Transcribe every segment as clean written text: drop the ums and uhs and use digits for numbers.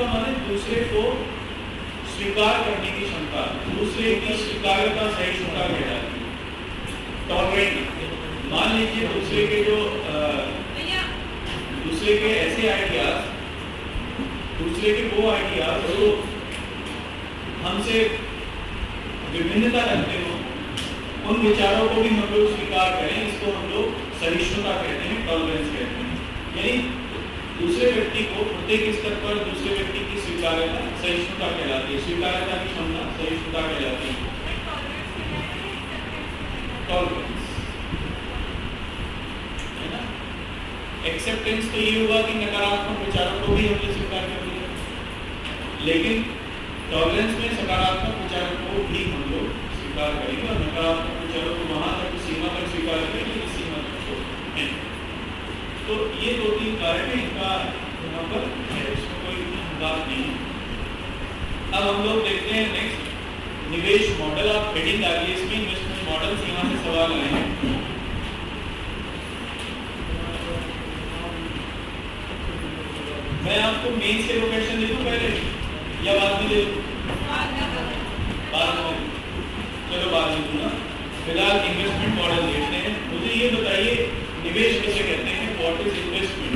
माने दूसरे को स्वीकार करने की क्षमता, दूसरे की स्वीकार्यता सहिष्णुता कहलाती है। टॉलरेंट, मान लीजिए दूसरे के जो दूसरे के ऐसे आइडियाज, दूसरे के वो आइडियाज जो हमसे विभिन्नता रखते हो, उन विचारों को भी हम लोग स्वीकार करें, इसको हम लोग सहिष्णुता कहते हैं, टॉलरेंस कहते हैं। यानी दूसरे व्यक्ति को प्रत्येक स्तर पर दूसरे व्यक्ति की स्वीकार्यता सहिष्णुता कहलाती है, स्वीकार्यता की क्षमता सहिष्णुता कहलाती है। टॉलरेंस है ना। एक्सेप्टेंस तो ये हुआ कि नकारात्मक विचारों को भी हमने स्वीकार कर लिया, लेकिन टॉलरेंस में सकारात्मक विचारों को भी हम लोग स्वीकार करेंगे और नकारात्मक विचारों को वहां तक सीमा तक स्वीकार करेंगे जिस सीमा तक तो है। तो ये दो तीन कारक है, इनका यहाँ पर है, इसमें कोई बात नहीं है। अब हम लोग देखते हैं नेक्स्ट निवेश मॉडल। आप हेडिंग डालिए इसमें इन्वेस्टमेंट मॉडल्स, यहाँ से सवाल आए हैं। मैं आपको मेन से लोकेशन दे दूं पहले या बाद में दे दूं? बाद में, चलो बाद में दूंगा। फिलहाल इन्वेस्टमेंट मॉडल देखते हैं। मुझे ये बताइए निवेश किसे कहते हैं? What is investment?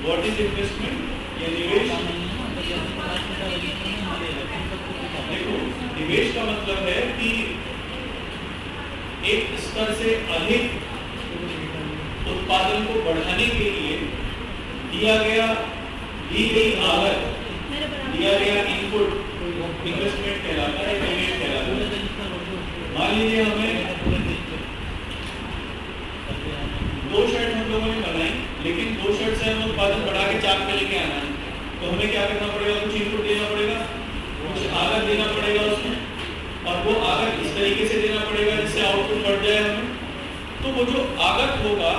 What is investment या निवेश? देखो, निवेश का मतलब है कि एक स्तर से अधिक उत्पादन को बढ़ाने के लिए दी गई लागत, दिया गया इनपुट इन्वेस्टमेंट कहलाता है, निवेश कहलाता है। मान लीजिए हमें 2 शर्ट हम लोगों ने बनाई, लेकिन 2 शर्ट से हम उत्पादन बढ़ा के 4 पे लेके आना है, तो हमें क्या करना पड़ेगा? कुछ इनपुट देना पड़ेगा, कुछ आगत देना पड़ेगा उसमें, और वो आगत इस तरीके से देना पड़ेगा जिससे आउटपुट बढ़ जाए हमें। तो वो जो आगत होगा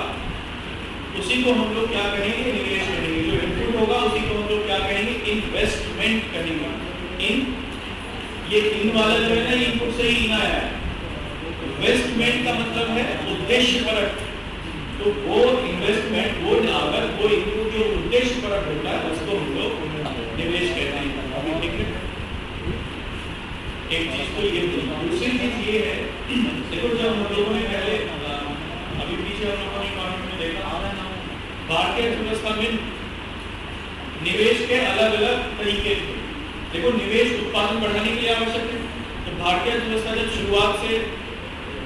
उसी को हम लोग क्या कहेंगे? निवेश कहेंगे। जो इनपुट होगा उसी को हम लोग क्या कहेंगे? इन्वेस्टमेंट कहेंगे। ये इन वाला जो है ना, इनपुट से ही इन आया है। इन्वेस्टमेंट का मतलब है उद्देश्यपरक। तो वो इन्वेस्टमेंट, वो लागत, वो इनपुट जो उद्देश्यपरक होता है उसको हम लोग निवेश कहते हैं। अभी ठीक है, एक चीज तो ये थी। दूसरी चीज ये है, देखो जब हम लोगों ने पहले अभी पीछे हम लोगों ने इकोनॉमी में देखा, भारतीय अर्थव्यवस्था में निवेश के अलग अलग तरीके थे। देखो, निवेश उत्पादन बढ़ाने के लिए आवश्यक है। तो भारतीय अर्थव्यवस्था जब शुरुआत से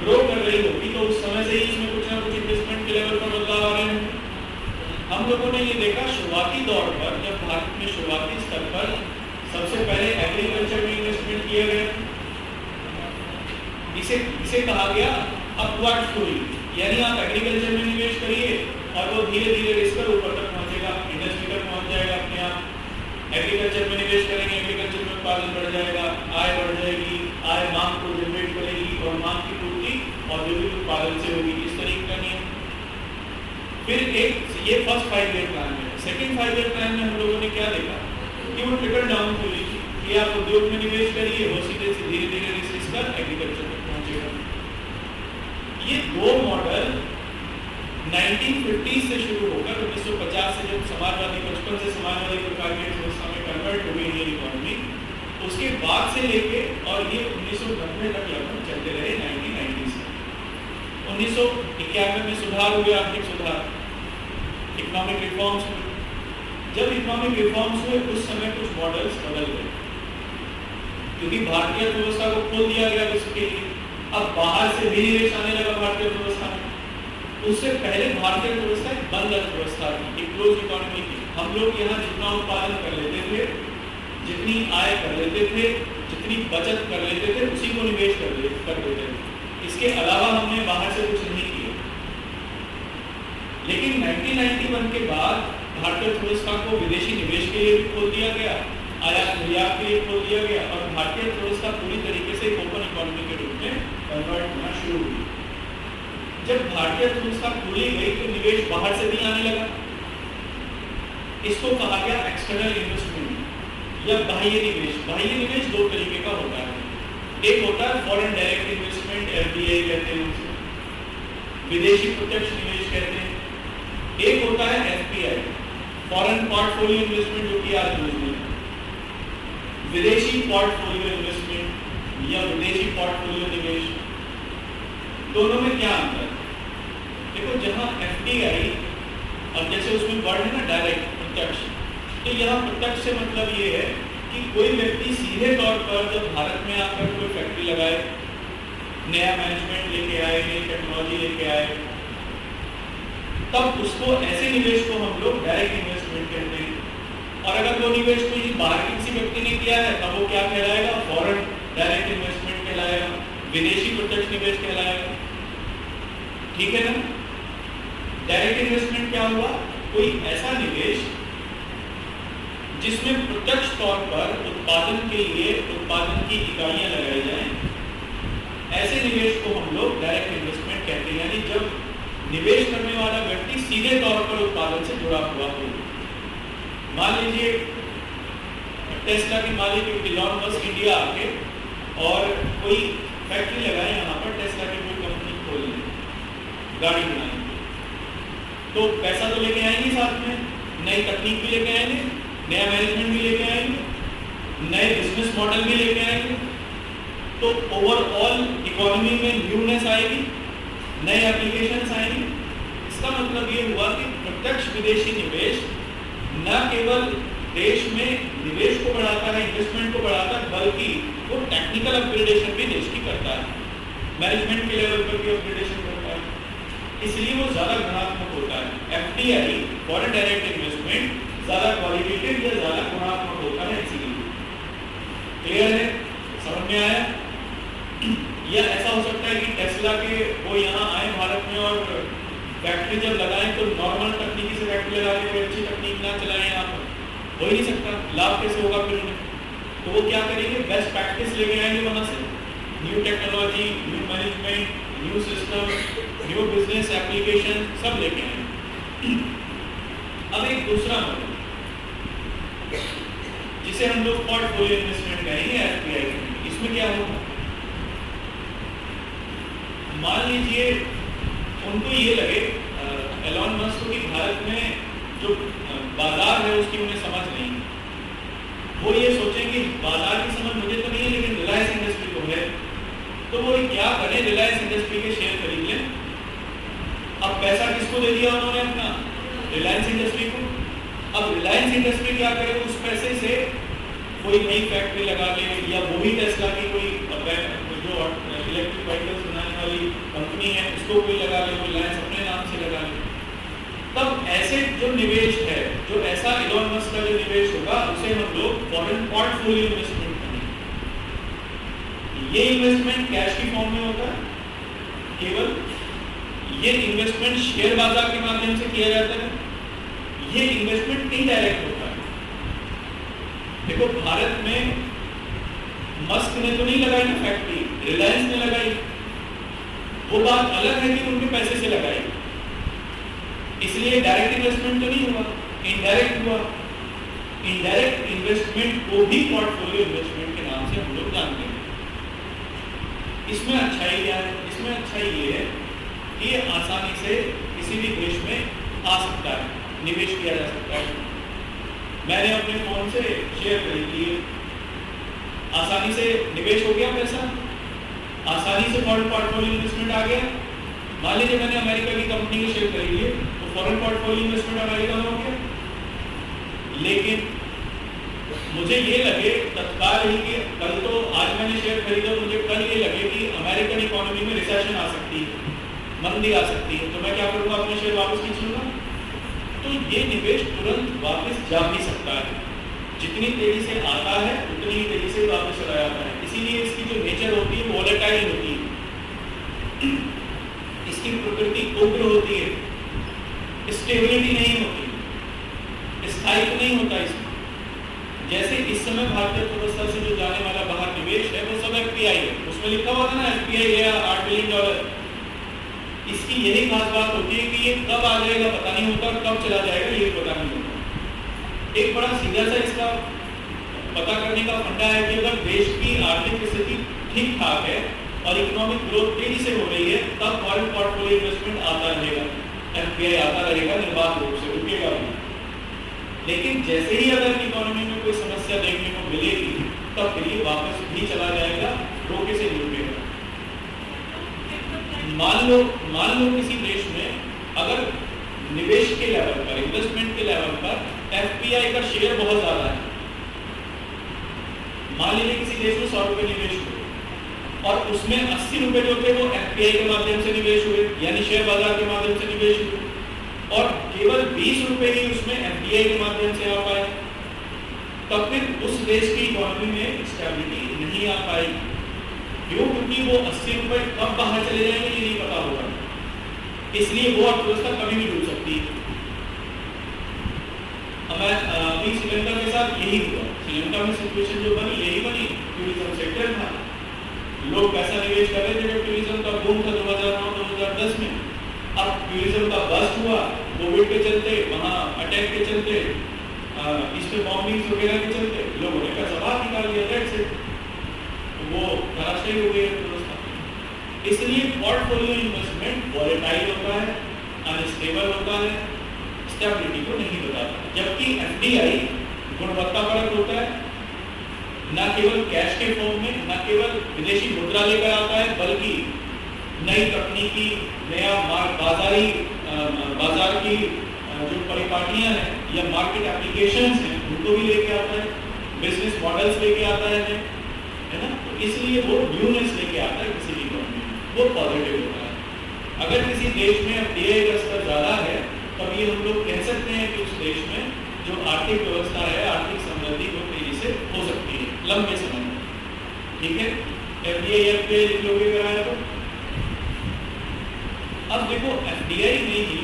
ग्रो कर रही होगी तो उस समय से ही इसमें कुछ ना कुछ इन्वेस्टमेंट के लेवल पर बदलाव आ रहे हैं। हम लोगों ने ये देखा शुरुआती दौर पर, जब भारत में शुरुआती स्तर पर सबसे पहले एग्रीकल्चर में इन्वेस्टमेंट किया गया। इसे कहा गया अपवर्ड फ्लोइंग, यानी आप एग्रीकल्चर में निवेश करिए और वो धीरे धीरे रिस्क ऊपर तक पहुंचेगा, इंडस्ट्री तक पहुंच जाएगा अपने आप। एग्रीकल्चर में निवेश करेंगे, एग्रीकल्चर में उत्पादन बढ़ जाएगा, आय बढ़ जाएगी, आय मांग को जनरेट करेगी और मांग की पूर्ति औद्योगिक उत्पादन से होगी। इस तरीके का नियम। फिर ये फर्स्ट 5 ईयर प्लान में। सेकंड 5 ईयर प्लान में हम लोगों ने क्या देखा कि वो ट्रिकल डाउन थ्योरी कि आप उद्योग में निवेश करिए, वो सीधे से धीरे धीरे रिस्क एग्रीकल्चर तक पहुंचेगा। ये 2 मॉडल 1950 से शुरू होकर 1950 से जब समाजवादी, 55 से समाजवादी प्रकार की व्यवस्था में कन्वर्ट हो गई इंडियन इकोनॉमी, उसके बाद से लेके और ये 1990 तक लगभग चलते रहे। 1990 से 1991 में सुधार हुए, आर्थिक सुधार, इकोनॉमिक रिफॉर्म्स हुए। जब इकोनॉमिक रिफॉर्म्स हुए उस समय कुछ मॉडल्स बदल गए, क्योंकि भारतीय अर्थव्यवस्था को खोल दिया गया विश्व के लिए। अब बाहर से भी निवेश आने लगा भारतीय अर्थव्यवस्था में। उससे पहले भारतीय अर्थव्यवस्था एक बंद अर्थव्यवस्था थी, एक क्लोज इकोनॉमी थी। हम लोग यहाँ जितना उत्पादन कर लेते थे, जितनी आय कर लेते थे, जितनी बचत कर लेते थे, उसी को निवेश कर देते थे। इसके अलावा हमने बाहर से कुछ नहीं किया। लेकिन 1991 के बाद भारतीय अर्थव्यवस्था को विदेशी निवेश के लिए भी खोल दिया गया, आयात निर्यात के लिए खोल दिया गया और भारतीय अर्थव्यवस्था पूरी तरीके से ओपन इकोनॉमी के रूप में कन्वर्ट होना शुरू हुई। जब भारतीय अर्थव्यवस्था खुली गई तो निवेश बाहर से भी आने लगा। इसको कहा गया एक्सटर्नल इन्वेस्टमेंट या बाह्य निवेश। बाह्य निवेश 2 तरीके का होता है। एक होता है फॉरेन डायरेक्ट इन्वेस्टमेंट, एफडीआई कहते हैं उसे, विदेशी प्रत्यक्ष निवेश कहते हैं। एक होता है एफपीआई, फॉरेन पोर्टफोलियो इन्वेस्टमेंट जो कि आज यूज में है, विदेशी पोर्टफोलियो इन्वेस्टमेंट या विदेशी पोर्टफोलियो निवेश, दोनों में क्या अंतर है? देखो, जहां एफडीआई, अब जैसे उसमें वर्ड है ना डायरेक्ट, प्रत्यक्ष, तो यहाँ प्रत्यक्ष से मतलब ये है कि कोई व्यक्ति सीधे तौर पर जब भारत में आकर कोई फैक्ट्री लगाए, नया मैनेजमेंट लेके आए, नई टेक्नोलॉजी लेके आए, तब उसको ऐसे निवेश को हम लोग डायरेक्ट इन्वेस्टमेंट कहते हैं। और अगर वो निवेश कोई बाहर के किसी व्यक्ति ने किया है तब वो क्या कहलाएगा? फॉरेन डायरेक्ट इन्वेस्टमेंट कहलाएगा, विदेशी प्रत्यक्ष निवेश कहलाएगा। ठीक है ना? डायरेक्ट इन्वेस्टमेंट क्या हुआ? कोई ऐसा निवेश जिसमें प्रत्यक्ष तौर पर उत्पादन के लिए उत्पादन की इकाइयां लगाई जाएं, ऐसे निवेश को हम लोग डायरेक्ट इन्वेस्टमेंट कहते हैं। यानी जब निवेश करने वाला व्यक्ति सीधे तौर पर उत्पादन से जुड़ा हुआ हो। मान लीजिए टेस्ला के मालिक इलॉन मस्क इंडिया आके और कोई फैक्ट्री लगाए यहाँ पर, टेस्ला की कोई कंपनी खोल ले, गाड़ी बनाएंगे, तो पैसा तो लेके आएंगे, साथ में नई तकनीक भी लेके आएंगे, नया मैनेजमेंट भी लेके आएंगे, नए बिजनेस मॉडल भी लेके आएंगे, तो ओवरऑल इकोनॉमी में न्यूनेस आएगी, नए एप्लीकेशंस आएंगे। इसका मतलब ये हुआ कि प्रत्यक्ष विदेशी निवेश न केवल देश में निवेश को बढ़ाता है, इन्वेस्टमेंट को बढ़ाता है, बल्कि वो टेक्निकल अपग्रेडेशन भी देश की करता है, मैनेजमेंट के लेवल पर भी अपग्रेडेशन करता है, इसलिए वो ज़्यादा गुणात्मक होता है। एफडीआई, फॉरेन डायरेक्ट इन्वेस्टमेंट, ज़्यादा क्वालिटेटिव या ज़्यादा गुणात्मक होता है, इसीलिए। क्लियर है? समझ में आया? या ऐसा हो सकता है कि टेस्ला के वो यहाँ आए भारत में और फैक्ट्री जब लगाएं तो नॉर्मल तकनीकी से फैक्ट्री लगा के कोई अच्छी तकनीक ना चलाएं, यहाँ पर हो ही नहीं सकता, लाभ कैसे होगा फिर उन्हें? तो वो क्या करेंगे? बेस्ट प्रैक्टिस लेके आएंगे वहाँ से, new technology, new management, new system, new business application सब लेके आएंगे। अब एक दूसरा मॉडल जिसे हम लोग पोर्टफोलियो इन्वेस्टमेंट कहेंगे, एफपीआई, इसमें क्या होगा? मान लीजिए उनको ये लगे, एलॉन मस्क को, कि भारत में जो बाजार है उसकी उन्हें समझ नहीं, वो ये सोचेंगे बाजार की समझ मुझे तो नहीं है लेकिन रिलायंस इंडस्ट्री को है, तो वो क्या करें? रिलायंस इंडस्ट्री के शेयर खरीद लें। अब पैसा किसको दे दिया उन्होंने? अपना, रिलायंस इंडस्ट्री को। अब रिलायंस इंडस्ट्री क्या करे? उस पैसे से कोई नई फैक्ट्री लगा ले, या वो ही टेस्ला की कोई जो इलेक्ट्रिक व्हीकल्स बनाने वाली कंपनी है उसको कोई लगा ले, रिलायंस अपने नाम से लगा ले। तब ऐसे जो निवेश है, जो ऐसा इलॉन मस्क का जो निवेश होगा, उसे हम लोग फॉरेन पोर्टफोलियो इन्वेस्टमेंट करेंगे। ये इन्वेस्टमेंट कैश की फॉर्म में होता है, केवल ये इन्वेस्टमेंट शेयर बाजार के माध्यम से किया जाता है, ये इन्वेस्टमेंट इनडायरेक्ट होता है। देखो, भारत में मस्क ने तो नहीं लगाई ना फैक्ट्री, रिलायंस ने लगाई। वो बात अलग है कि उनके पैसे से लगाई, इसलिए डायरेक्ट इन्वेस्टमेंट तो नहीं हुआ, इनडायरेक्ट हुआ। इनडायरेक्ट इन्वेस्टमेंट को भी पोर्टफोलियो इन्वेस्टमेंट के नाम से हम लोग जानते हैं। इसमें अच्छाई क्या है? इसमें अच्छाई ये है कि ये आसानी से किसी भी देश में आ सकता है, निवेश किया जा सकता है। मैंने अपने फोन से शेयर खरीद लिए, आसानी से निवेश हो गया पैसा, आसानी से फॉरेन पोर्टफोलियो इन्वेस्टमेंट आ गया। मान लीजिए मैंने अमेरिका की कंपनी के शेयर खरीद लिए, तो फॉरेन पोर्टफोलियो इन्वेस्टमेंट अमेरिका में हो गया। लेकिन मुझे ये लगे तत्काल ही कि कल तो आज मैंने शेयर खरीदा, मुझे कल ये लगे कि अमेरिकन इकोनॉमी में रिसेशन आ सकती है, मंदी आ सकती है, तो मैं क्या करूँगा? अपने शेयर वापस खींच लूँगा। तो ये निवेश तुरंत वापस जा भी सकता है, जितनी तेजी से आता है उतनी ही तेजी से वापस चला जाता है। इसीलिए इसकी जो नेचर होती है वोलेटाइल होती है, इसकी प्रकृति उग्र होती है, स्टेबिलिटी नहीं होती, स्थायित्व नहीं होता इसमें। जैसे इस समय भारतीय अर्थव्यवस्था से जो जाने वाला बाहर निवेश है वो सब एफपीआई है, उसमें लिखा हुआ था ना एफपीआई गया $8 बिलियन। इसकी यही खास बात होती है कि ये कब आ जाएगा पता नहीं होता, कब चला जाएगा ये भी पता नहीं होता। एक बड़ा सीधा सा इसका पता करने का फंडा है कि अगर देश की आर्थिक स्थिति ठीक ठाक है और इकोनॉमिक ग्रोथ तेजी से हो रही है, तब फॉरेन पोर्टफोलियो इन्वेस्टमेंट आता रहेगा, एफपीआई आता रहेगा, निर्बाध रूप से रुकेगा भी। लेकिन जैसे ही अगर इकोनॉमी में कोई समस्या देखने को मिलेगी तब फिर ये वापस भी चला जाएगा, रोके से नहीं रुकेगा। मान लो किसी देश में अगर निवेश के लेवल पर, इन्वेस्टमेंट के लेवल पर एफपीआई का शेयर बहुत ज्यादा है। मान लीजिए किसी देश में 100 रुपए निवेश हुए और उसमें 80 रुपए जो थे वो एफपीआई के माध्यम से निवेश हुए, यानी शेयर बाजार के माध्यम से निवेश हुए, और केवल 20 रुपए ही उसमें एफडीआई के माध्यम से आ पाए, तब फिर उस देश की इकोनॉमी में स्टेबिलिटी नहीं आ पाएगी। क्यों? क्योंकि वो 80 रुपए कब बाहर चले जाएंगे ये नहीं पता होगा, इसलिए वो अर्थव्यवस्था कभी भी डूब सकती है। अभी श्रीलंका के साथ यही हुआ। श्रीलंका में सिचुएशन जो बनी यही बनी, टूरिज्म सेक्टर था, लोग पैसा निवेश कर रहे थे जब टूरिज्म का बूम था 2009-2010 में। अब टूरिज्म का बस्ट हुआ कोविड के चलते, वहाँ अटैक के चलते, इस पे बॉम्बिंग्स वगैरह के चलते लोगों ने पैसा बाहर निकाल दिया, दैट्स इट। वो धराशायी हो गई व्यवस्था। इसलिए पोर्टफोलियो इन्वेस्टमेंट वॉलेटाइल होता है, अनस्टेबल होता है, स्टेबिलिटी को नहीं बताता। जबकि एफडीआई गुणवत्तापरक होता है, न केवल कैश के फॉर्म में, न केवल विदेशी मुद्रा लेकर आता है, बल्कि नई तकनीकी, नया बाजार की जो परिपाटियां हैं या मार्केट एप्लीकेशंस हैं उनको भी लेके आता है, बिजनेस मॉडल्स लेके आता है ना। तो इसलिए वो न्यूनेस लेके आता है किसी भी इकोनॉमी में, वो पॉजिटिव होता है। अगर किसी देश में एफडीआई का स्तर ज्यादा है तब ये हम लोग कह सकते हैं कि उस देश में जो आर्थिक व्यवस्था है, आर्थिक समृद्धि वो तेजी से हो सकती है लंबे समय में। ठीक है, एफडीआई लिख लोगे कराया तो। अब देखो एफडीआई में ही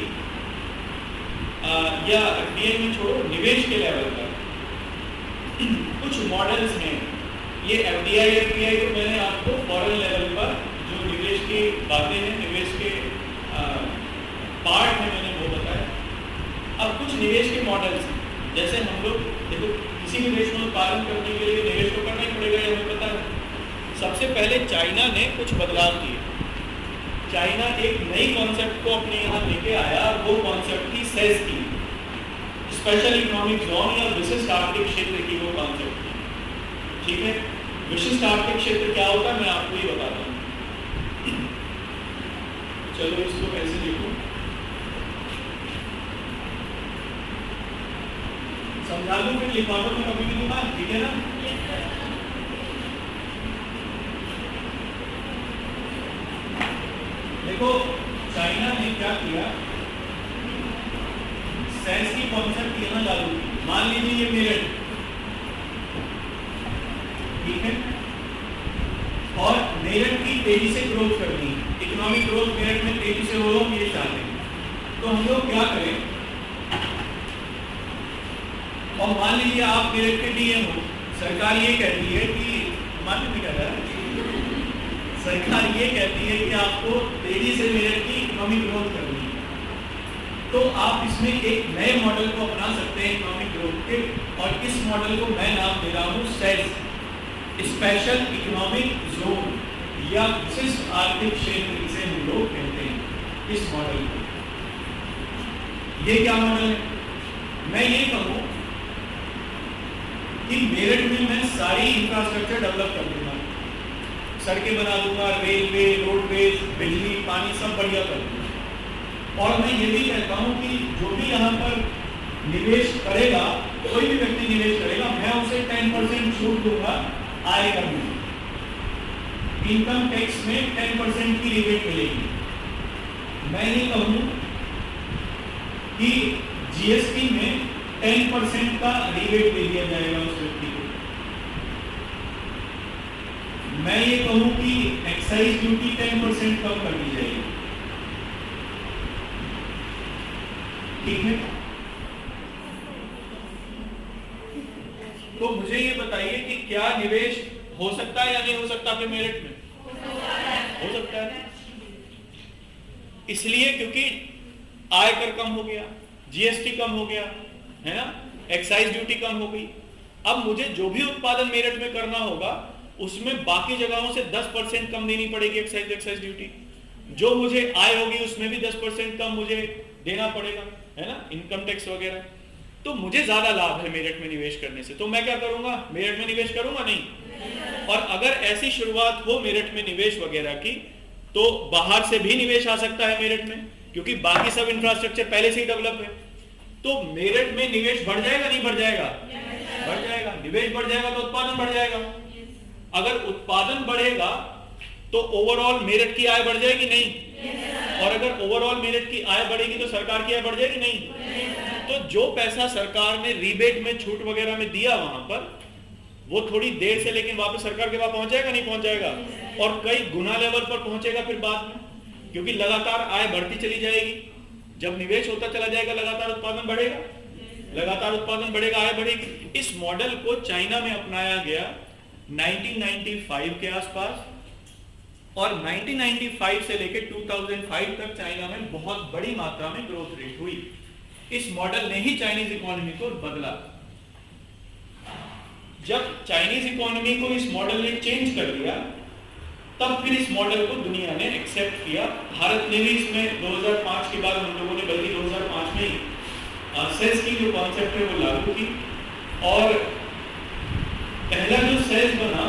या एफडीआई में छोड़ो, निवेश के लेवल पर कुछ मॉडल्स हैं। ये एफडीआई एफपीआई तो मैंने आपको फॉरेन लेवल पर जो निवेश की बातें हैं, निवेश के पार्ट हैं, मैंने वो बताया। अब कुछ निवेश के मॉडल्स हैं, जैसे हम लोग देखो किसी भी देश में उत्पादन करने के लिए निवेश तो करना ही पड़ेगा, ये हमें पता है। सबसे पहले चाइना ने कुछ बदलाव किए। चाइना एक नई कॉन्सेप्ट को अपने यहाँ लेके आया, वो कॉन्सेप्ट थी सेस की, स्पेशल इकोनॉमिक जोन या विशिष्ट आर्थिक क्षेत्र की वो कॉन्सेप्ट थी। ठीक है, विशिष्ट आर्थिक क्षेत्र क्या होता है मैं आपको ये बताता हूँ। चलो इसको कैसे लिखूं, समझा लूं फिर लिखवा दो, मैं कभी भी दूंगा, ठीक है ना। देखो चाइना ने क्या किया, सेंस की कॉन्सेप्ट यहाँ लागू की। मान लीजिए ये मेरठ, ठीक है, और मेरठ की तेजी से ग्रोथ करनी है, इकोनॉमिक ग्रोथ मेरठ में तेजी से हो ये चाहते हैं, तो हम लोग क्या करें। और मान लीजिए आप मेरठ के डीएम हो, सरकार ये कहती है कि मान्य नहीं कर रहा है, सरकार ये कहती है कि आपको तेजी से मेरठ की इकोनॉमिक ग्रोथ करनी है, तो आप इसमें एक नए मॉडल को अपना सकते हैं इकोनॉमिक ग्रोथ के, और इस मॉडल को मैं नाम दे रहा हूँ सेस, स्पेशल इकोनॉमिक जोन या विशिष्ट आर्थिक क्षेत्र जिसे हम लोग कहते हैं इस मॉडल को। ये क्या मॉडल है? मैं ये कहूँ कि मेरठ में मैं सारी इंफ्रास्ट्रक्चर डेवलप कर दूंगा, सड़कें बना दूंगा, रेलवे, रोडवेज, बिजली, पानी सब बढ़िया कर दूंगा। और मैं ये भी कहता हूँ कि जो भी यहाँ पर निवेश करेगा, कोई भी व्यक्ति निवेश करेगा, मैं उसे 10% छूट दूंगा आय कर में, इनकम टैक्स में 10% की रिबेट मिलेगी। मैं ये कहूँ कि जीएसटी में 10% का रिबेट दे दिया जाएगा उस व्यक्ति को। मैं ये कहूँ कि एक्साइज ड्यूटी 10% कम कर दी जाएगी, ठीक है। तो मुझे ये बताइए कि क्या निवेश हो सकता है या नहीं हो सकता आपके मेरठ में? हो सकता है। इसलिए क्योंकि आयकर कम हो गया, जीएसटी कम हो गया, है ना, एक्साइज ड्यूटी कम हो गई। अब मुझे जो भी उत्पादन मेरठ में करना होगा उसमें बाकी जगहों से 10% कम देनी पड़ेगी एक्साइज ड्यूटी। जो मुझे आय होगी उसमें भी 10% कम मुझे देना पड़ेगा, है ना, इनकम टैक्स वगैरह। तो मुझे ज्यादा लाभ है मेरठ में निवेश करने से, तो मैं क्या करूंगा, मेरठ में निवेश करूंगा नहीं। और अगर ऐसी शुरुआत हो मेरठ में निवेश वगैरह की, तो बाहर से भी निवेश आ सकता है मेरठ में, क्योंकि बाकी सब इंफ्रास्ट्रक्चर पहले से ही डेवलप है। तो मेरठ में निवेश बढ़ जाएगा नहीं बढ़ जाएगा, बढ़ जाएगा। निवेश बढ़ जाएगा तो उत्पादन बढ़ जाएगा। अगर उत्पादन बढ़ेगा तो ओवरऑल मेरठ की आय बढ़ जाएगी नहीं, और अगर ओवरऑल मेरठ की आय बढ़ेगी तो सरकार की आय बढ़ जाएगी नहीं। तो जो पैसा सरकार ने रिबेट में, छूट वगैरह में दिया वहां पर, वो थोड़ी देर से लेकिन वापस सरकार के पास पहुंच जाएगा नहीं पहुंच जाएगा, और कई गुना लेवल पर पहुंचेगा फिर बाद में, क्योंकि लगातार आय बढ़ती चली जाएगी। जब निवेश होता चला जाएगा लगातार उत्पादन बढ़ेगा, लगातार उत्पादन बढ़ेगा, आय बढ़ेगी। इस मॉडल को चाइना में अपनाया गया 1995 के आसपास, और 1995 से लेकर 2005 तक चाइना में बहुत बड़ी मात्रा में ग्रोथ रेट हुई। इस मॉडल ने ही चाइनीज इकोनॉमी को बदला। जब चाइनीज इकोनॉमी को इस मॉडल ने चेंज कर दिया, तब फिर इस मॉडल को दुनिया ने एक्सेप्ट किया। भारत ने भी इसमें 2005 के बाद हम लोगों ने, बल्कि 2005 में ही सेस की जो कॉन्सेप्ट है वो लागू की, और पहला जो सेस बना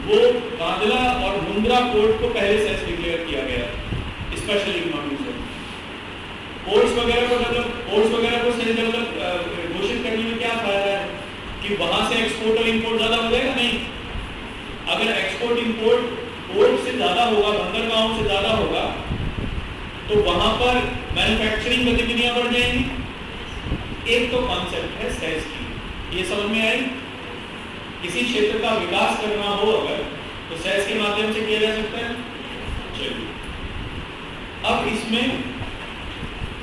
वो कांडला और मुंद्रा पोर्ट को पहले सेस डिक्लेयर किया गया स्पेशल इकोनॉमी से। पोर्ट्स वगैरह को सेस डेवलप घोषित करने में क्या फायदा है कि वहां से एक्सपोर्ट और इंपोर्ट ज्यादा हो जाएगा नहीं। अगर एक्सपोर्ट इंपोर्ट पोर्ट से ज्यादा होगा, बंदरगाहों से ज्यादा होगा, तो वहां पर मैन्युफैक्चरिंग गतिविधियां बढ़ जाएंगी। एक तो कॉन्सेप्ट है सेस की, ये समझ में आई। किसी क्षेत्र का विकास करना हो अगर, तो सेस के माध्यम से किया जा सकता है। चलिए, अब इसमें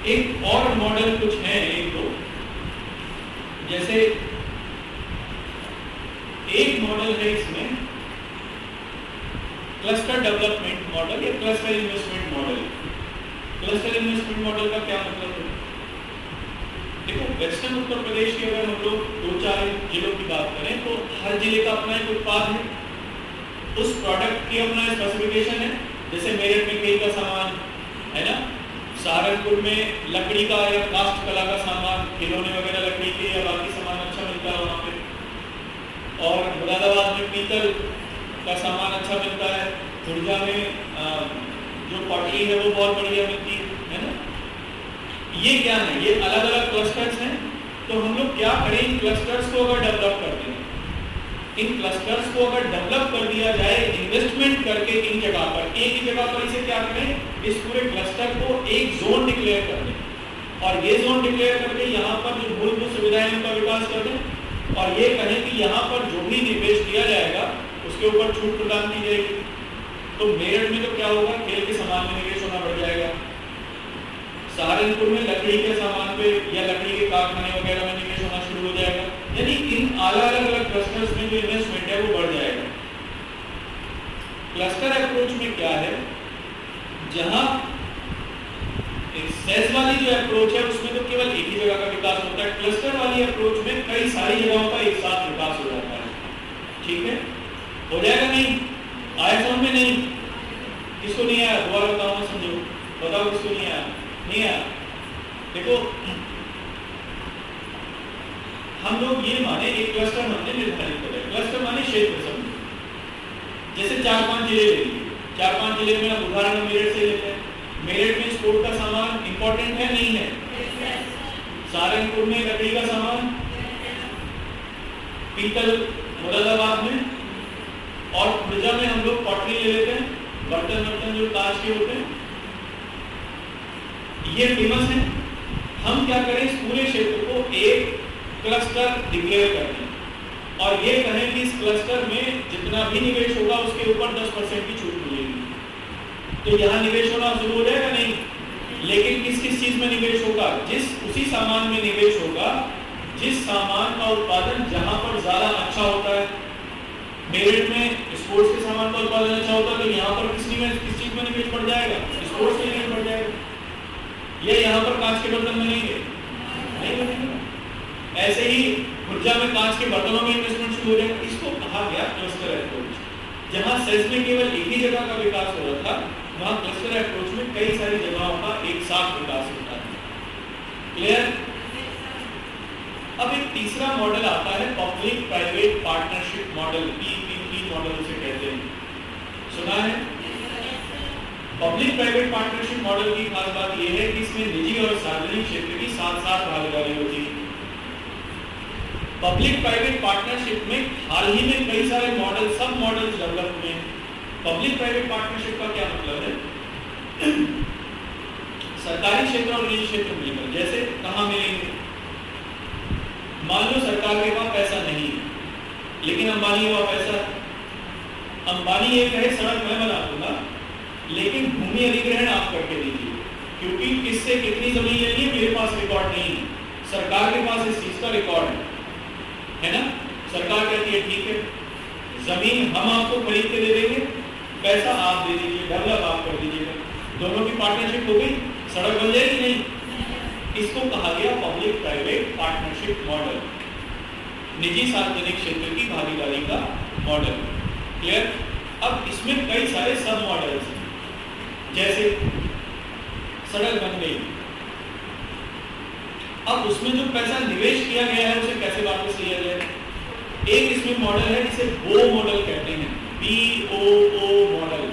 एक और मॉडल कुछ है, एक दो, जैसे एक मॉडल है इसमें क्लस्टर डेवलपमेंट मॉडल या cluster investment model. Cluster investment model का क्या मतलब है? देखो, वेस्टर्न उत्तर प्रदेश के अगर हम लोग 2-4 जिलों की बात करें, तो हर जिले का अपना एक उत्पाद है, उस प्रोडक्ट की अपना स्पेसिफिकेशन है। जैसे मेरठ में केक का सामान है ना, सहारनपुर में लकड़ी का या कास्ट कला का सामान, खिलौने वगैरह लकड़ी के या बाकी सामान अच्छा मिलता है वहाँ पे, और मुरादाबाद में पीतल का सामान अच्छा मिलता है, खुर्जा में जो पॉटरी है वो बहुत बढ़िया मिलती है ना। ये क्या है, ये अलग अलग क्लस्टर्स हैं। तो हम लोग क्या करें, इन क्लस्टर्स को अगर डेवलप करते हैं, इन क्लस्टर्स को अगर डेवलप कर दिया जाए इन्वेस्टमेंट करके इन जगह पर, एक ही जगह पर इसे क्या करें, इस पूरे क्लस्टर को एक जोन डिक्लेयर कर दें, और ये जोन डिक्लेयर करके यहाँ पर जो मूलभूत सुविधाएं उनका विकास कर दें, और ये कहें कि यहाँ पर जो भी निवेश किया जाएगा उसके ऊपर छूट प्रदान की जाएगी। तो मेरठ में तो क्या होगा, खेल के सामान में निवेश होना बढ़ जाएगा, सहारनपुर में लकड़ी के सामान पे या लकड़ी के कारखाने वगैरह में निवेश होना शुरू हो जाएगा। यानी इन अलग अलग क्लस्टर्स में जो इन्वेस्टमेंट है वो बढ़ जाएगा। क्लस्टर अप्रोच में क्या है, जहां सेस वाली जो अप्रोच है उसमें तो केवल एक ही जगह का विकास होता है, क्लस्टर वाली अप्रोच में कई सारी जगहों का एक साथ विकास हो जाता है। ठीक है, हो जाएगा नहीं? आया समझ में? नहीं, किसको नहीं आया दोबारा बताओ, समझो, बताओ किसको नहीं आया? नहीं आया? देखो, हम लोग ये माने एक क्लस्टर हमने निर्धारित करें, क्लस्टर माने क्षेत्र समझो, जैसे 4-5 जिले ले लीजिए, 4-5 जिले में हम उदाहरण मेरठ से लेते हैं। मेरठ में स्पोर्ट का सामान इंपॉर्टेंट है नहीं है? सहारनपुर में लकड़ी का सामान, पीतल मुरादाबाद में, और खुर्जा में हम लोग पॉटरी ले लेते हैं, बर्तन जो कांच के होते हैं, ये फेमस है। हम क्या करें, इस पूरे क्षेत्र को एक क्लस्टर डिक्लेयर कर दें, और ये कहें कि इस क्लस्टर में जितना भी निवेश होगा उसके ऊपर 10% की छूट मिलेगी। तो यहाँ निवेश होना शुरू हो जाएगा नहीं? लेकिन किस किस चीज में निवेश होगा? उसी सामान में निवेश होगा जिस सामान का उत्पादन जहां पर ज्यादा अच्छा होता है। मेरठ में स्पोर्ट्स के सामान का उत्पादन अच्छा होता है, तो यहाँ पर किस चीज में निवेश बढ़ जाएगा? स्पोर्ट्स में निवेश बढ़ जाएगा। ये यहाँ पर कांच के बर्तन बनेंगे? नहीं बनेंगे। ऐसे ही खुर्जा में कांच के बर्तनों में इन्वेस्टमेंट शुरू हो जाएगा। इसको कहा गया क्लस्टर अप्रोच। जहां सेस में केवल एक ही जगह का विकास हो रहा था, वहां क्लस्टर अप्रोच में कई सारी जगहों का एक साथ विकास होता है। क्लियर? तीसरा मॉडल आता है public private partnership model, PPP model उसे कहते हैं, सुना है? पब्लिक प्राइवेट पार्टनरशिप मॉडल की खास बात यह है कि इसमें निजी और सार्वजनिक क्षेत्र की साथ साथ भागीदारी होती है। पब्लिक प्राइवेट पार्टनरशिप में हाल ही में कई सारे मॉडल, सब मॉडल्स डेवलप हुए हैं। पब्लिक प्राइवेट पार्टनरशिप का क्या मतलब है? सरकारी क्षेत्र और निजी क्षेत्र मिलकर, जैसे कहाँ मिलेंगे? मान लो सरकार के पास पैसा नहीं है, लेकिन अंबानी के पास पैसा है। अंबानी ये कहे सड़क मैं बना दूंगा, लेकिन भूमि अधिग्रहण आप करके दीजिए, क्योंकि किससे कितनी जमीन लेनी है मेरे पास रिकॉर्ड नहीं है, सरकार के पास इस चीज का रिकॉर्ड है ना? सरकार कहती है ठीक है, जमीन हम आपको खरीद के दे देंगे, पैसा आप दे दीजिए, डेवलप आप कर दीजिएगा, दोनों की पार्टनरशिप हो गई, सड़क बन जाएगी नहीं? इसको कहा गया पब्लिक प्राइवेट पार्टनरशिप मॉडल, निजी सार्वजनिक क्षेत्र की भागीदारी का मॉडल। क्लियर? अब इसमें कई सारे सब मॉडल्स हैं, जैसे सड़क बन गई, अब उसमें जो पैसा निवेश किया गया है उसे कैसे वापस लिया जाए? एक इसमें मॉडल है जिसे बो मॉडल कहते हैं, BOO मॉडल।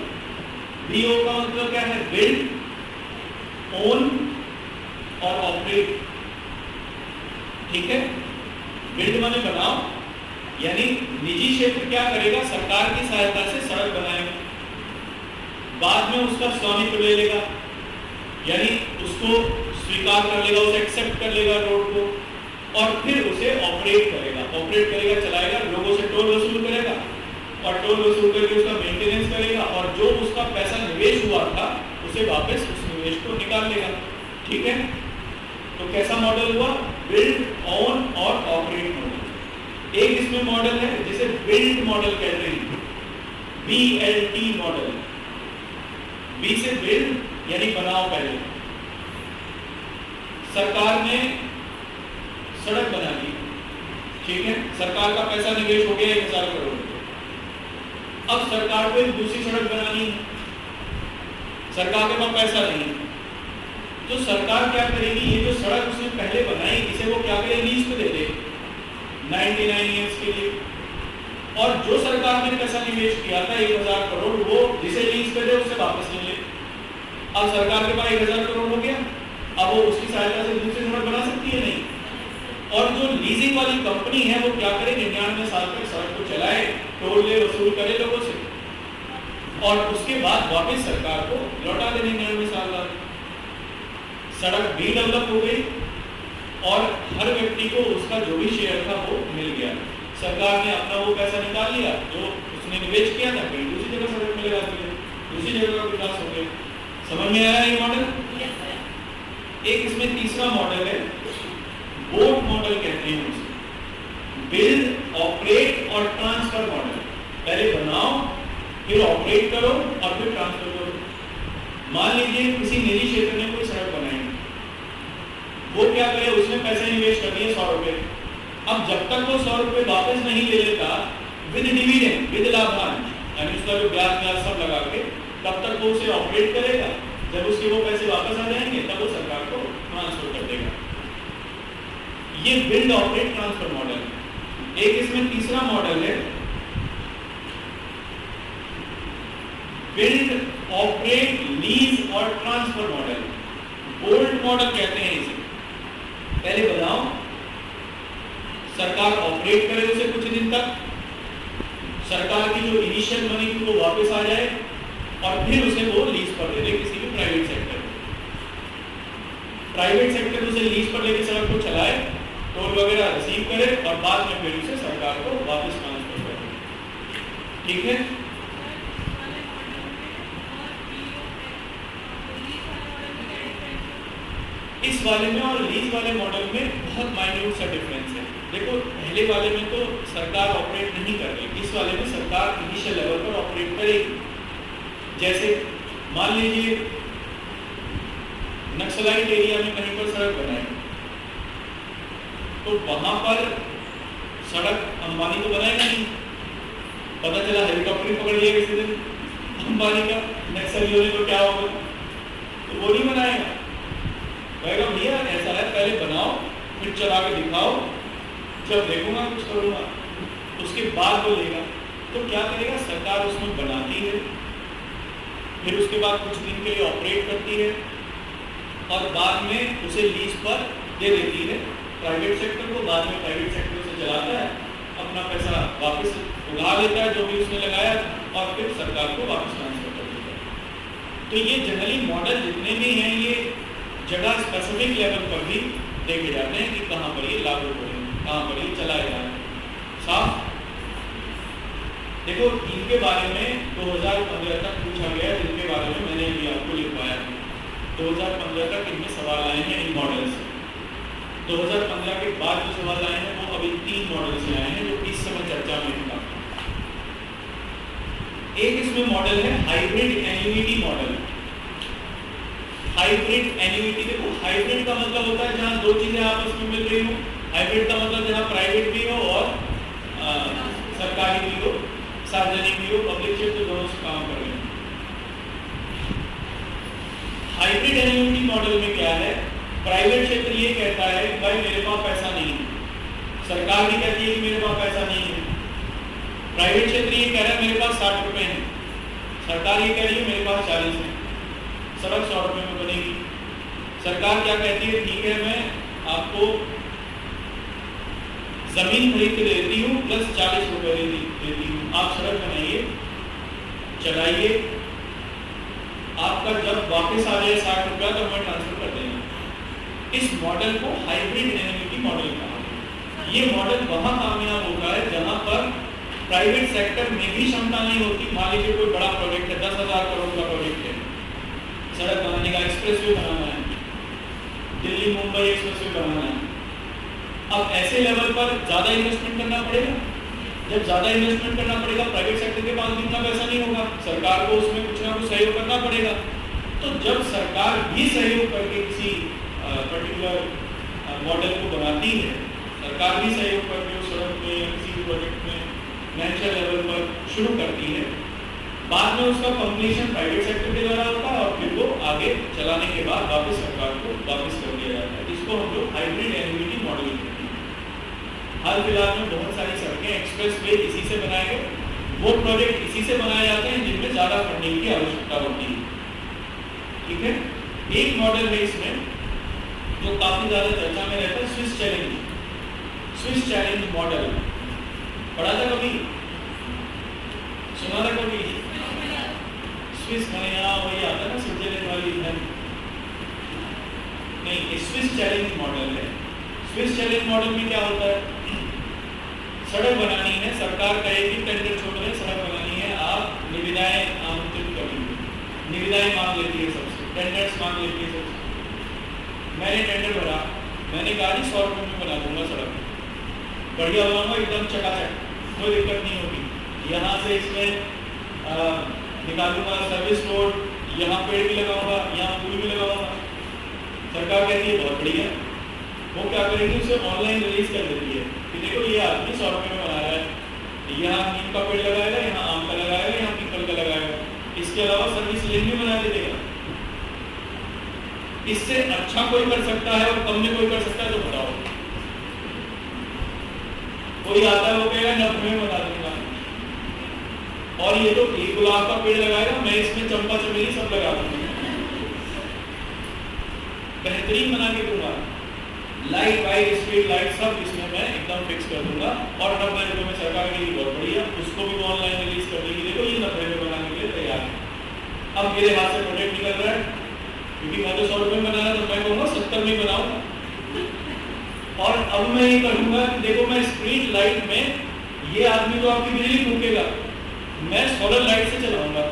BO का मतलब क्या है? बिल्ड, ओन और ऑपरेट। ठीक है? बिल्ड माने बनाओ, यानी निजी क्षेत्र क्या करेगा? सरकार की सहायता से सड़क बनाएगा, बाद में उसका स्वामित्व ले लेगा, यानी उसको स्वीकार कर लेगा, उसे एक्सेप्ट कर लेगा रोड को, और फिर उसे ऑपरेट करेगा, चलाएगा, लोगों से टोल वसूल करेगा, और टोल वसूल करके उसका मेंटेनेंस करेगा, और जो उसका पैसा निवेश हुआ था उसे वापस उस निवेश को निकाल लेगा। ठीक है? तो कैसा मॉडल हुआ? बिल्ड, ओन और ऑपरेट मॉडल। एक इसमें मॉडल है जिसे बिल्ड मॉडल कहते हैं, BLT मॉडल। बी से बिल्ड यानी बनाओ पहले। सरकार ने सड़क बना दी, ठीक है, सरकार का पैसा निवेश हो गया 1000 करोड़। अब सरकार को एक दूसरी सड़क बनानी है, सरकार के पास पैसा नहीं है, तो सरकार क्या करेगी? ये जो सड़क उसने पहले बनाई इसे वो क्या करे? लीज पे दे दे 99 ईयर्स के लिए, और जो सरकार ने पैसा निवेश किया था 1000 करोड़, वो जिसे लीज पे दे उससे वापस ले ले। अब सरकार के पास 1000 करोड़ हो गया, अब वो उसकी सहायता से दूसरी सड़क बना सकती है? नहीं। और जो लीजिंग वाली कंपनी है वो क्या करे? 99 साल तक सड़क को चलाए, टोल ले, वसूल करे लोगों से, और उसके बाद वापस सरकार को लौटा दे 99 साल बाद। सड़क भी डेवलप हो गई और हर व्यक्ति को उसका जो भी शेयर था वो मिल गया। सरकार ने अपना वो पैसा निकाल लिया जो उसने निवेश किया था, फिर दूसरी जगह सड़क मिलेगा, दूसरी जगह का विकास हो गया। समझ में आया ये मॉडल? एक इसमें तीसरा मॉडल है, बोट मॉडल कहते हैं उसे, बिल्ड, ऑपरेट और ट्रांसफर मॉडल। पहले बनाओ, फिर ऑपरेट करो और फिर ट्रांसफर करो। मान लीजिए किसी निजी क्षेत्र ने कोई सड़क बनाई, वो क्या करे? उसने पैसे निवेश कर दिए 100 रुपए। अब जब तक वो 100 रुपए वापस नहीं ले लेता विद डिविडेंड, विद लाभांश, यानी उसका जो ब्याज सब लगा के, तब तक वो उसे ऑपरेट करेगा। जब उसके वो पैसे वापस आ जाएंगे तब वो सरकार को ट्रांसफर कर देगा। ये बिल्ड, ऑपरेट, ट्रांसफर मॉडल है। एक इसमें तीसरा मॉडल है बिल्ड, ऑपरेट, लीज और ट्रांसफर मॉडल। बोल्ड मॉडल कहते हैं इसे। पहले बनाओ, सरकार ऑपरेट करे उसे कुछ दिन तक, सरकार की जो इनिशियल मनी थी वो वापस आ जाए, और फिर उसे वो लीज पर दे दे किसी भी प्राइवेट सेक्टर। प्राइवेट सेक्टर उसे लीज पर लेके सड़क को चलाए, टोल वगैरह रिसीव करे, और बाद में फिर उसे सरकार को वापस ट्रांसफर करे। ठीक है? इस वाले में और लीज वाले मॉडल में बहुत माइन्यूट सा डिफरेंस है। देखो, पहले वाले में तो सरकार ऑपरेट नहीं कर रही, इस वाले में सरकार इनिशियल लेवल पर ऑपरेट करेगी। जैसे मान लीजिए नक्सलाइट एरिया में कहीं पर सड़क बनाई, तो वहां पर सड़क अंबानी तो बनाएगा नहीं, पता चला हेलीकॉप्टर पकड़ लिया किसी दिन अंबानी का, नक्सलियों ने, तो क्या होगा? तो वो नहीं बनाएगा, कहेगा भैया ऐसा है, पहले बनाओ, फिर चला के दिखाओ, जब देखूंगा कुछ करूंगा, उसके बाद वो लेगा। तो क्या करेगा, सरकार उसमें बनाती है, फिर उसके बाद कुछ दिन के लिए ऑपरेट करती है और बाद में उसे लीज पर दे देती है प्राइवेट सेक्टर को। बाद में प्राइवेट सेक्टर उसे चलाता है, अपना पैसा वापस उड़ा लेता है जो भी उसने लगाया, और फिर सरकार को वापस ट्रांसफर कर देता है। तो ये जनरली मॉडल जितने भी हैं ये जगह स्पेसिफिक लेवल पर भी देखे जाते हैं कि कहाँ पर ये लागू हो रहे हैं, कहाँ पर ये चलाए जा रहे हैं। साफ। देखो इनके बारे में 2015 तक पूछा गया, जिनके बारे में मैंने अभी आपको लिखवाया है। 2015 तक इनमें सवाल आए हैं इन मॉडल से। 2015 के बाद जो सवाल आए हैं वो अभी 3 मॉडल से आए हैं जो इस समय चर्चा में था। एक इसमें मॉडल है hybrid annuity model. Hybrid annuity, देखो हाइब्रिड का मतलब होता है जहां दो चीजें आपस में मिल रही हो। हाइब्रिड का मतलब जहां प्राइवेट भी हो और सरकारी भी हो, सार्वजनिक भी हो, पब्लिक क्षेत्र दोनों से काम कर रहे हैं। हाइब्रिड एन्युइटी मॉडल में क्या है, प्राइवेट क्षेत्र ये कहता है कि भाई मेरे पास पैसा नहीं है, सरकार भी कहती है कि मेरे पास पैसा नहीं है। प्राइवेट क्षेत्र ये कह रहा है मेरे पास 60 रुपए हैं, सरकार ये कह रही है मेरे पास 40 है, सड़क 100 रुपए में बनेगी। सरकार क्या कहती है, ठीक है मैं आपको जमीन खरीद के देती हूँ प्लस 40 रुपए देती हूँ, आप सड़क बनाइए चलाइए, आपका जब वापस आ जाए 60 रुपया तो मैं ट्रांसफर कर देंगे। इस मॉडल को हाइब्रिड एन्युइटी मॉडल कहा है। ये मॉडल वहां कामयाब होता है जहां पर प्राइवेट सेक्टर में भी क्षमता नहीं होती। मान लीजिए कोई बड़ा प्रोजेक्ट है, 10,000 करोड़ का प्रोजेक्ट है, सड़क बनाने का, एक्सप्रेसवे बनाना है, दिल्ली मुंबई एक्सप्रेसवे बनाना है। अब ऐसे लेवल पर ज्यादा इन्वेस्टमेंट करना पड़ेगा। जब ज्यादा इन्वेस्टमेंट करना पड़ेगा, प्राइवेट सेक्टर के पास भी इतना पैसा नहीं होगा, सरकार को उसमें कुछ ना कुछ सहयोग करना पड़ेगा। तो जब सरकार भी सहयोग करके किसी पर्टिकुलर मॉडल को बनाती है, सरकार भी सहयोग करके उस सड़क में या किसी भी प्रोजेक्ट में नेशनल लेवल पर शुरू करती है, बाद में उसका कंप्लीशन प्राइवेट सेक्टर के द्वारा होता है और फिर वो आगे चलाने के बाद वापस सरकार को वापस कर दिया जाता है। इसको हम लोग हाइब्रिड एन्युइटी मॉडल कहते हैं। हाल फिलहाल में बहुत सारी सड़कें एक्सप्रेसवे इसी से बनाए गए, वो प्रोजेक्ट इसी से बनाए जाते हैं जिनमें ज्यादा फंडिंग की आवश्यकता होती है। ठीक है, एक मॉडल है इसमें जो काफी ज्यादा चर्चा में रहता है, Swiss challenge. Swiss challenge model पढ़ा था कभी, सुना था कभी? स्विस मैंने यहाँ वही आता ना स्विट्जरलैंड वाली है नहीं, स्विस चैलेंज मॉडल है। स्विस चैलेंज मॉडल में क्या होता है, सड़क बनानी है, सरकार कहेगी टेंडर छोड़ रहे, सड़क बनानी है, आप निविदाएं आमंत्रित करेंगे, निविदाएं मांग लेती है सबसे, टेंडर्स मांग लेती है सबसे। मैंने टेंडर भरा, मैंने कहा 100 रुपये में बना दूंगा सड़क, बढ़िया बनाऊंगा एकदम चकाचक, कोई दिक्कत नहीं होगी। यहाँ से इसमें निकालूंगा सर्विस रोड, यहाँ पेड़ भी लगाऊंगा, यहाँ पुल भी लगाऊंगा। सरकार कहती है बहुत बढ़िया। वो क्या करेगी, उसे ऑनलाइन रिलीज कर देती है कि देखो ये आदमी 100 रुपये में बना रहा है, यहाँ नीम का पेड़ लगाएगा, यहाँ आम का लगाएगा, यहाँ पीपल का लगाएगा, इसके अलावा सर्विस लेन भी बना के देगा। इससे अच्छा कोई कर सकता है और कम में कोई कर सकता है, तो बताओ। कोई आता है वो कहेगा 90 में बना दूंगा, और ये तो एक गुलाब का पेड़ लगाएगा, मैं इसमें चंपा चमेली सब लगा दूंगा, बेहतरीन बना के दूंगा, लाइट वाइट स्ट्रीट लाइट सब इसमें मैं एकदम फिक्स कर दूंगा, और 90 रुपये में सरकार के लिए बहुत बढ़िया, उसको भी ऑनलाइन रिलीज कर देगी, देखो ये 90 रुपये बनाने के लिए तैयार है। अब मेरे हाथ से प्रोजेक्ट निकल रहा है, क्योंकि मैं तो 100 रुपये में बना रहा, तो मैं कहूँगा 70 में बनाऊंगा। और अब मैं ये करूँगा कि देखो मैं स्ट्रीट लाइट में, ये आदमी तो आपकी बिजली फूकेगा, मैं सोलर लाइट से चलाऊंगा।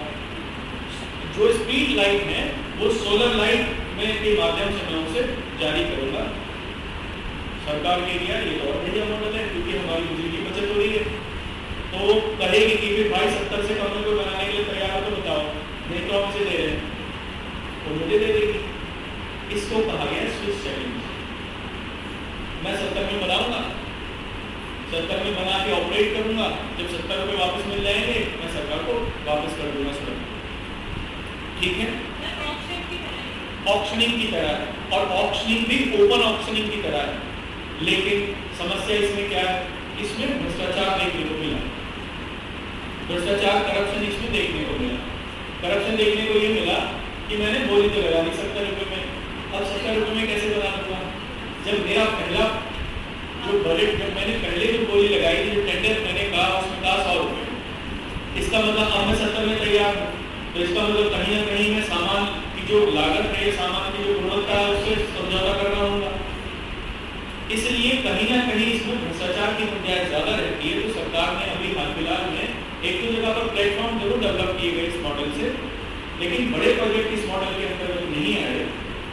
जो स्ट्रीट लाइट है वो सोलर लाइट में के माध्यम से मैं उसे जारी करूंगा। सरकार के लिए ये तो और बढ़िया मॉडल है, क्योंकि हमारी बिजली की बचत हो रही है। तो वो कहेगी कि फिर भाई 70 से कम में कोई बनाने के लिए तैयार हो तो बताओ, नहीं तो हम इसे दे रहे हैं, तो मुझे दे देगी। इसको कहा गया स्विस चैलेंज। मैं 70 में बनाऊंगा, 70 में बना के ऑपरेट करूंगा, जब 70 रुपये वापस मिल जाएंगे मैं सरकार को वापस कर दूंगा सड़क। ठीक है, ऑक्शनिंग की तरह है, और ऑक्शनिंग भी ओपन ऑक्शनिंग की तरह है। लेकिन समस्या इसमें क्या है, इसमें भ्रष्टाचार देखने को मिला, भ्रष्टाचार करप्शन इसमें देखने को मिला। करप्शन देखने को ये मिला कि मैंने बोली तो लगा दी 70 रुपये में, अब 70 रुपये में कैसे बना दूंगा, जब मेरा पहला जो बजट, जब मैंने पहले जो बोली लगाई थी, जो टेंडर मैंने कहा उसमें कहा 100 रुपये, इसका मतलब अब मैं 70 में तैयार हूँ, तो इसका मतलब कहीं ना कहीं मैं सामान की जो लागत है, सामान की जो गुणवत्ता है, उससे समझौता करना होगा। इसलिए कहीं ना कहीं इसमें भ्रष्टाचार की गुंजाइश ज्यादा रहती है। तो सरकार ने अभी हाल फिलहाल में एक दो जगह पर प्लेटफॉर्म जरूर डेवलप किए गए इस मॉडल से, लेकिन बड़े प्रोजेक्ट इस मॉडल के अंतर्गत नहीं आए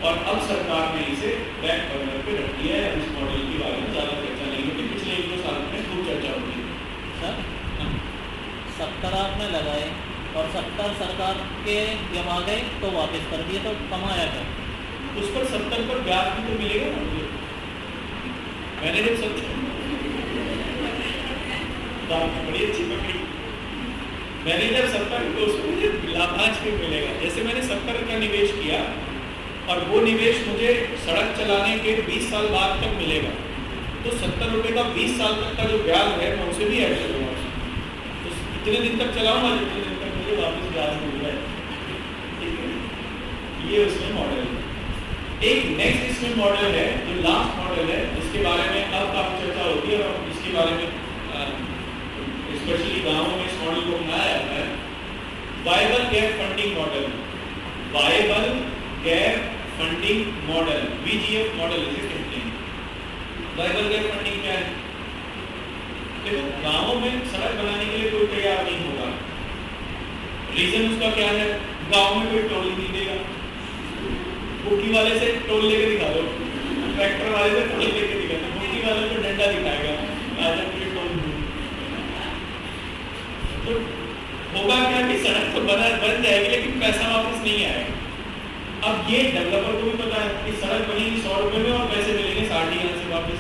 और अब सरकार ने इसे बैक बर्नर पे रख दिया है। इस मॉडल के बारे में ज़्यादा चर्चा नहीं होती, पिछले 1-2 साल में खूब चर्चा होती है। सर 70 आपने लगाए और 70 सरकार के जब आ गए तो वापस कर दिए, तो कमाया क्या? उस पर 70 पर ब्याज भी तो मिलेगा ना मुझे। मैंने जब बड़ी अच्छी पकड़ी, मैंने जब 70 तो उसमें मुझे लाभांश भी मिलेगा। जैसे मैंने 70 का निवेश किया और वो निवेश मुझे सड़क चलाने के 20 साल बाद तक मिलेगा, तो 70 रुपये का 20 साल तक का जो ब्याज है मैं उसे भी ऐड करूँगा। तो इतने दिन तक चलाऊंगा जितने दिन तक मुझे वापस ब्याज मिल जाए। ठीक है, ये उसमें मॉडल है। एक नेक्स्ट इसमें मॉडल है जो लास्ट मॉडल है, जिसके बारे में अब काफी चर्चा होती है और इसके बारे में स्पेशली गाँवों में इस मॉडल को अपनाया जाता है। Viable gap funding model, viable gap funding model, VGF model इसे कहते हैं। वायबल गैप फंडिंग क्या है? देखो, गाँवों में सड़क बनाने के लिए कोई तैयार नहीं होगा। रीजन उसका क्या है? गाँव में कोई टोल नहीं देगा। बुकी वाले से टोल लेके दिखा दो, ट्रैक्टर वाले से टोल लेके दिखा दो, बुकी वाले को डंडा दिखाएगा, आज आपके टोल। तो होगा क्या कि सड़क तो बन जाएगी लेकिन पैसा वापस नहीं आएगा। अब ये डेवलपर को भी पता है कि सड़क बनेगी 100 रुपये में और पैसे मिलेंगे 60 यहाँ से वापस,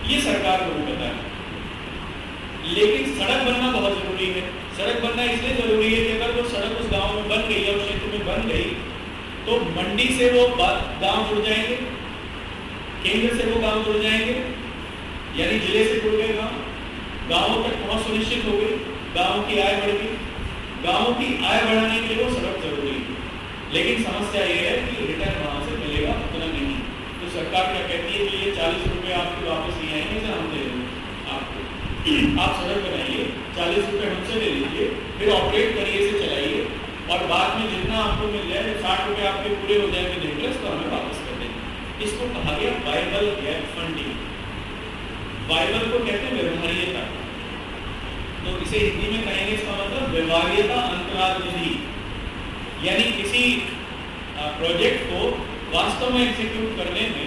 ये सरकार को भी पता है। लेकिन सड़क बनना बहुत जरूरी है। सड़क बनना इसलिए जरूरी है कि अगर वो सड़क उस गांव में बन गई या उस क्षेत्र में बन गई तो मंडी से वो गांव जुड़ जाएंगे, केंद्र से वो गांव जुड़ जाएंगे, यानी जिले से जुड़ गए गांवों तक पहुंच सुनिश्चित हो गई, गांव की आय बढ़ गई। गांव की आय बढ़ाने के लिए वो सड़क जरूरी है, लेकिन समस्या ये है कि रिटर्न वहां से मिलेगा उतना नहीं। तो सरकार क्या कहती है कि ये 40 रुपये आपके वापस नहीं आएंगे, सर हम दे देंगे आपको, आप सड़क बनाइए, 40 रुपये हमसे ले लीजिए, फिर ऑपरेट करिए, इसे चलाइए और बाद में जितना आपको मिल जाए, 60 रुपये आपके पूरे हो जाएंगे इंटरेस्ट, तो हमें वापस कर देंगे। इसको कहा गया वायबल गैप फंडिंग। वायबल को कहते हैं व्यवहार्यता, तो इसे हिंदी में कहेंगे, इसका मतलब व्यवहार्यता अंतराल निधि, यानी किसी प्रोजेक्ट को वास्तव में एग्जीक्यूट करने में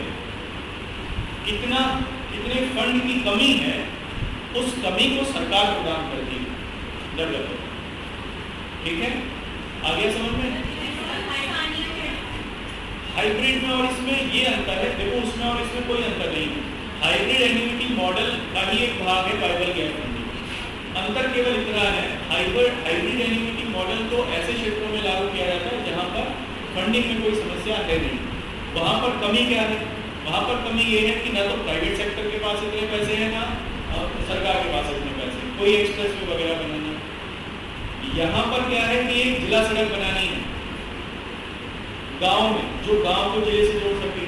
कितने फंड की कमी है, उस कमी को सरकार प्रदान करती है डेवलपर। ठीक है, आगे समझ में? हाइब्रिड में और इसमें ये अंतर है, देखो उसमें और इसमें कोई अंतर नहीं है। हाइब्रिड एन्युटी मॉडल का ही एक भाग है वायबल गैप फंडिंग। अंतर केवल इतना है, हाइब्रिड एन्युटी मॉडल तो ऐसे क्षेत्रों में लागू किया जाता है जहां पर फंडिंग में कोई समस्या है नहीं। वहां पर कमी क्या है? वहां पर कमी ये है कि ना तो प्राइवेट सेक्टर के पास इतने पैसे हैं, ना सरकार के पास इतने पैसे, कोई एक्सप्रेस वे वगैरह बनाना। यहाँ पर क्या है कि एक जिला सड़क बनानी है गांव में, जो गांव को जिले से जोड़ सके।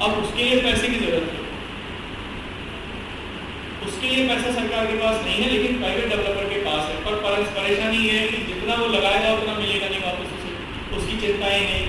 अब उसके लिए पैसे की जरूरत है, उसके लिए पैसा सरकार के पास नहीं है, लेकिन प्राइवेट डेवलपर के पास है। पर परेशानी ये है कि जितना वो लगाएगा उतना मिलेगा नहीं वापस उसे, उसकी चिंताएं नहीं।